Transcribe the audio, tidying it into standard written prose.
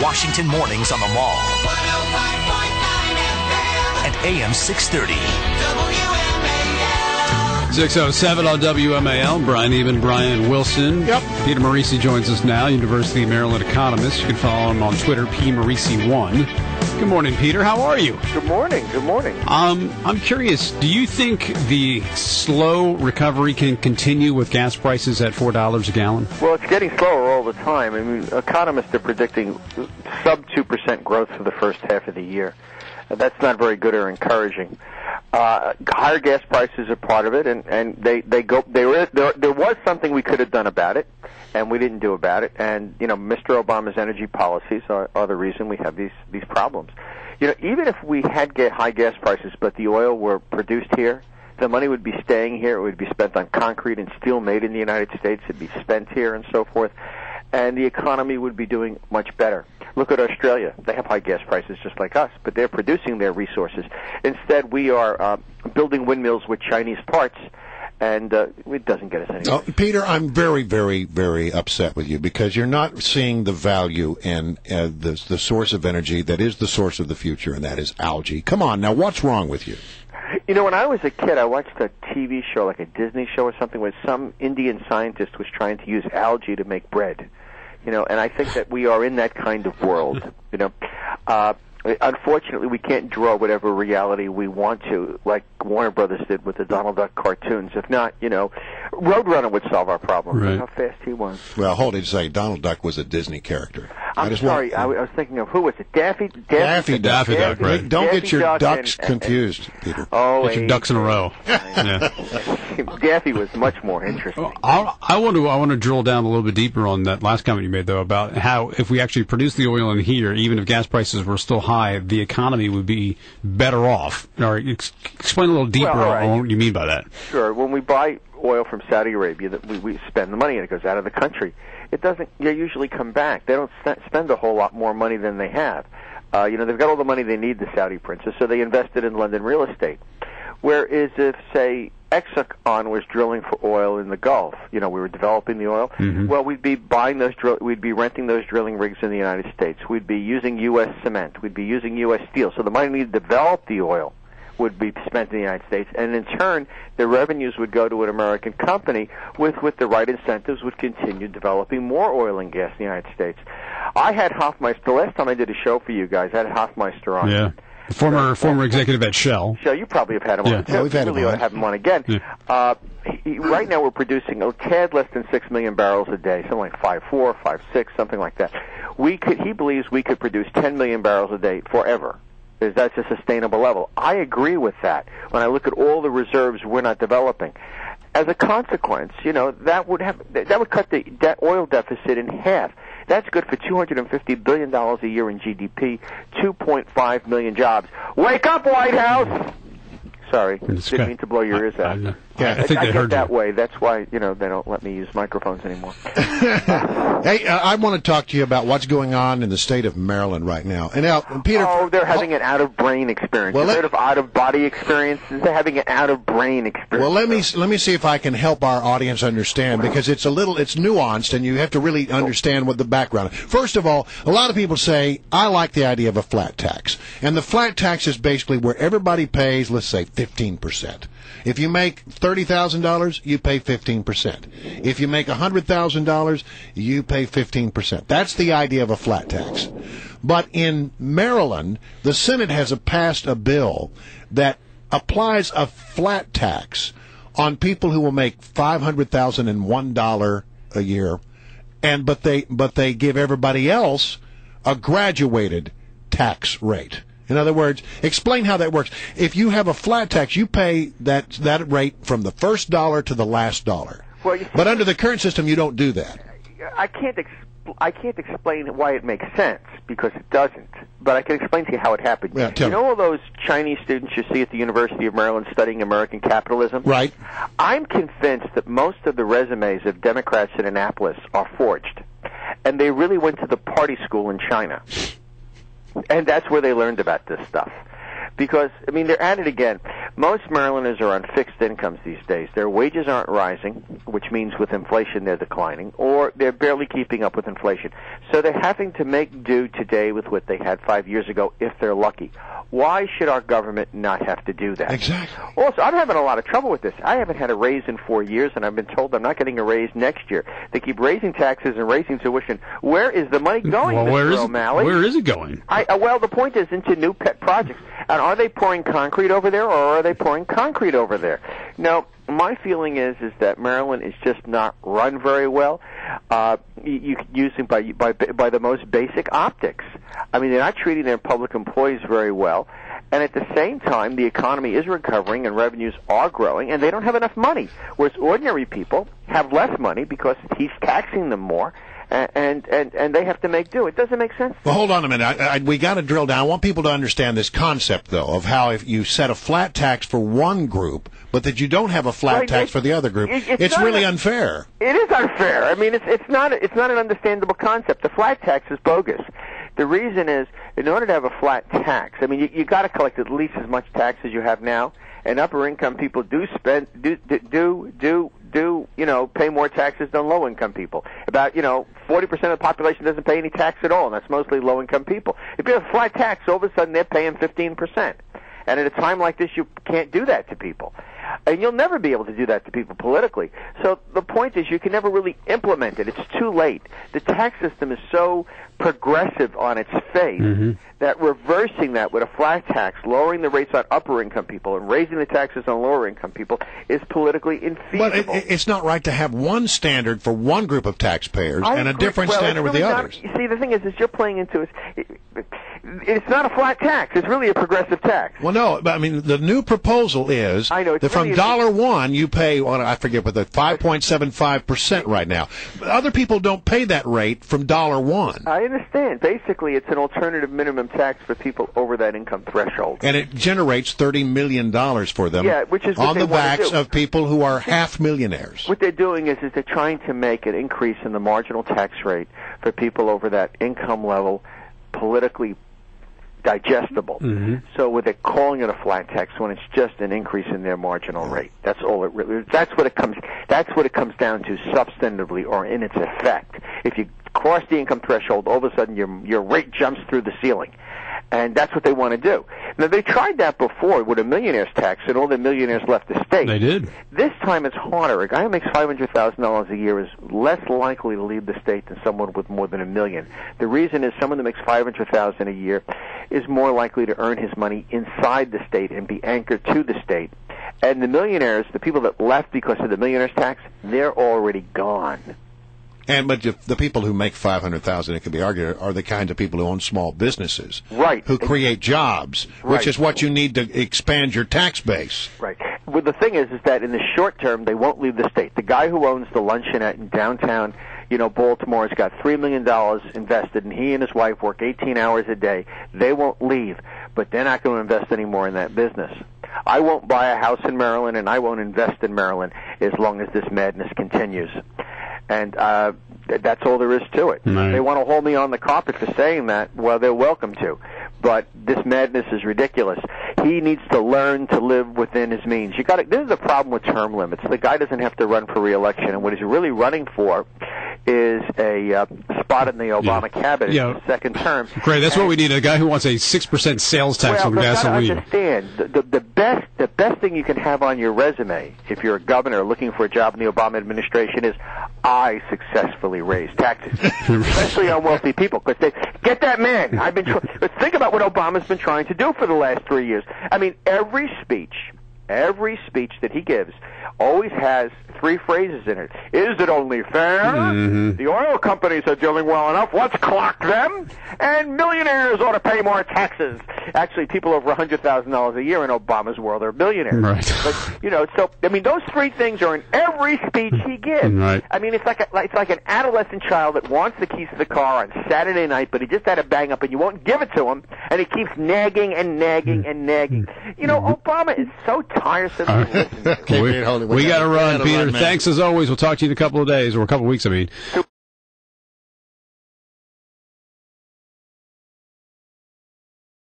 Washington mornings on the Mall. 105.9 FM. And AM 630. WMAL. 6:07 on WMAL. Brian Even, Brian Wilson. Yep. Peter Morici joins us now, University of Maryland economist. You can follow him on Twitter, PMorici1. Good morning, Peter. How are you? Good morning. Good morning. I'm curious, do you think the slow recovery can continue with gas prices at $4 a gallon? Well, it's getting slower all the time. I mean, economists are predicting sub 2% growth for the first half of the year. That's not very good or encouraging. Higher gas prices are part of it, and there was something we could have done about it, and we didn't do about it. And Mr. Obama's energy policies are the reason we have these problems. Even if we had high gas prices, but the oil were produced here, the money would be staying here. It would be spent on concrete and steel made in the United States. It'd be spent here and so forth, and the economy would be doing much better. Look at Australia. They have high gas prices just like us, but they're producing their resources. Instead, we are building windmills with Chinese parts, and it doesn't get us anywhere. Oh, Peter, I'm very, very, very upset with you because you're not seeing the value in the source of energy that is the source of the future, and that is algae. Come on, now what's wrong with you? When I was a kid, I watched a TV show, like a Disney show or something, where some Indian scientist was trying to use algae to make bread. And I think that we are in that kind of world. Unfortunately, we can't draw whatever reality we want to, like Warner Brothers did with the Donald Duck cartoons. If not, Roadrunner would solve our problem. Right. How fast he was. Well, hold it a second. Donald Duck was a Disney character. I'm sorry. I was thinking of, who was it? Daffy Daffy Duck, right. Don't Daffy get your Duck ducks confused, Peter. Oh, Get your ducks in a row. Yeah. Daffy was much more interesting. I want to drill down a little bit deeper on that last comment you made, though, about how if we actually produce the oil in here, even if gas prices were still high, the economy would be better off. Or explain a little deeper on what you mean by that. Sure. When we buy oil from Saudi Arabia, we spend the money and it goes out of the country. It doesn't usually come back. They don't spend a whole lot more money than they have. They've got all the money they need, the Saudi princes, so they invested in London real estate. Whereas if, say, Exxon was drilling for oil in the Gulf, we were developing the oil. Mm-hmm. Well, we'd be buying we'd be renting those drilling rigs in the United States. We'd be using U.S. cement. We'd be using U.S. steel. So the money needed to develop the oil would be spent in the United States, and in turn, the revenues would go to an American company with the right incentives would continue developing more oil and gas in the United States. I had Hoffmeister, the last time I did a show for you guys, I had Hoffmeister on. Yeah. Former executive at Shell. Shell, you probably have had him on. Yeah, we've had him on. Ought to have him on again. Yeah. Right now we're producing a tad less than 6 million barrels a day, something like 5.4, 5.6, something like that. He believes we could produce 10 million barrels a day forever. That's a sustainable level. I agree with that. When I look at all the reserves we're not developing, as a consequence, that would cut the oil deficit in half. That's good for $250 billion a year in GDP, 2.5 million jobs. Wake up, White House! Sorry, didn't mean to blow your ears out. I think they heard that way. That's why they don't let me use microphones anymore. Hey, I want to talk to you about what's going on in the state of Maryland right now. And now, Peter, they're having an out-of-brain experience. Well, instead of out-of-body experience, they're having an out-of-brain experience. Well, let me see if I can help our audience understand, because it's nuanced, and you have to really understand what the background is. First of all, a lot of people say, I like the idea of a flat tax. And the flat tax is basically where everybody pays, let's say, 15%. If you make $30,000, you pay 15%. If you make $100,000, you pay 15%. That's the idea of a flat tax. But in Maryland, the Senate has passed a bill that applies a flat tax on people who will make $500,001 a year, but they give everybody else a graduated tax rate. In other words, explain how that works. If you have a flat tax, you pay that rate from the first dollar to the last dollar. Well, but under the current system, you don't do that. I can't explain why it makes sense, because it doesn't. But I can explain to you how it happened. Yeah, you know all those Chinese students you see at the University of Maryland studying American capitalism? Right. I'm convinced that most of the resumes of Democrats in Annapolis are forged. And they really went to the party school in China. And that's where they learned about this stuff. Because, they're at it again. Most Marylanders are on fixed incomes these days. Their wages aren't rising, which means with inflation they're declining, or they're barely keeping up with inflation. So they're having to make do today with what they had 5 years ago, if they're lucky. Why should our government not have to do that? Exactly. Also, I'm having a lot of trouble with this. I haven't had a raise in 4 years, and I've been told I'm not getting a raise next year. They keep raising taxes and raising tuition. Where is the money going, Mr. O'Malley? Where is it going? Well, the point is into new pet projects. And are they pouring concrete over there, or are they pouring concrete over there? No, my feeling is that Maryland is just not run very well. Using by the most basic optics. I mean, they're not treating their public employees very well. And at the same time, the economy is recovering and revenues are growing, and they don't have enough money. Whereas ordinary people have less money because he's taxing them more. And they have to make do. It doesn't make sense. Well, hold on a minute. We got to drill down. I want people to understand this concept, though, of how if you set a flat tax for one group, but that you don't have a flat tax for the other group, it's really unfair. It is unfair. I mean, it's not an understandable concept. The flat tax is bogus. The reason is, in order to have a flat tax, I mean, you got to collect at least as much tax as you have now. And upper income people pay more taxes than low income people. About 40% of the population doesn't pay any tax at all, and that's mostly low income people. If you have a flat tax, all of a sudden they're paying 15%. And at a time like this, you can't do that to people. And you'll never be able to do that to people politically. So the point is, you can never really implement it. It's too late. The tax system is so progressive on its face that reversing that with a flat tax, lowering the rates on upper income people and raising the taxes on lower income people is politically infeasible. But it's not right to have one standard for one group of taxpayers and a different standard with the others. You see, the thing is you're playing into it. It's not a flat tax. It's really a progressive tax. Well, no, I mean, the new proposal is that from $1 you pay, I forget what the 5.75% right now. Other people don't pay that rate from $1. I understand. Basically, it's an alternative minimum tax for people over that income threshold. And it generates $30 million for them, which is what on the backs of people who are half millionaires. What they're doing is they're trying to make an increase in the marginal tax rate for people over that income level politically digestible. So they're calling it a flat tax when it's just an increase in their marginal rate. That's all it really. That's what it comes down to substantively, or in its effect. If you cross the income threshold, all of a sudden your rate jumps through the ceiling. And that's what they want to do. Now, they tried that before with a millionaire's tax, and all the millionaires left the state. They did. This time it's harder. A guy who makes $500,000 a year is less likely to leave the state than someone with more than $1 million. The reason is someone that makes $500,000 a year is more likely to earn his money inside the state and be anchored to the state. And the millionaires, the people that left because of the millionaire's tax, they're already gone. But the people who make $500,000, it could be argued, are the kinds of people who own small businesses, right? Who create jobs, which is what you need to expand your tax base. Right. Well, the thing is that in the short term, they won't leave the state. The guy who owns the luncheonette in downtown, Baltimore, has got $3 million invested, and he and his wife work 18 hours a day. They won't leave, but they're not going to invest any more in that business. I won't buy a house in Maryland, and I won't invest in Maryland as long as this madness continues. And that's all there is to it. Right. They want to hold me on the carpet for saying that. Well, they're welcome to. But this madness is ridiculous. He needs to learn to live within his means. This is the problem with term limits. The guy doesn't have to run for re-election, and what he's really running for is a spot in the Obama cabinet in the second term. Great. That's what we need, a guy who wants a 6% sales tax on gasoline. Understand, the best thing you can have on your resume if you're a governor looking for a job in the Obama administration is, I successfully raised taxes, especially on wealthy people, because they get that man. But think about what Obama's been trying to do for the last 3 years. I mean, every speech that he gives always has 3 phrases in it. Is it only fair? The oil companies are doing well enough. Let's clock them. And millionaires ought to pay more taxes. Actually, people over $100,000 a year in Obama's world are billionaires. Right. But, those 3 things are in every speech he gives. Right. I mean, it's like an adolescent child that wants the keys to the car on Saturday night, but he just had a bang up, and you won't give it to him, and he keeps nagging and nagging and nagging. Obama is so tiresome to listen to. We got to run, Peter. Thanks as always. We'll talk to you in a couple of days, or a couple of weeks, I mean.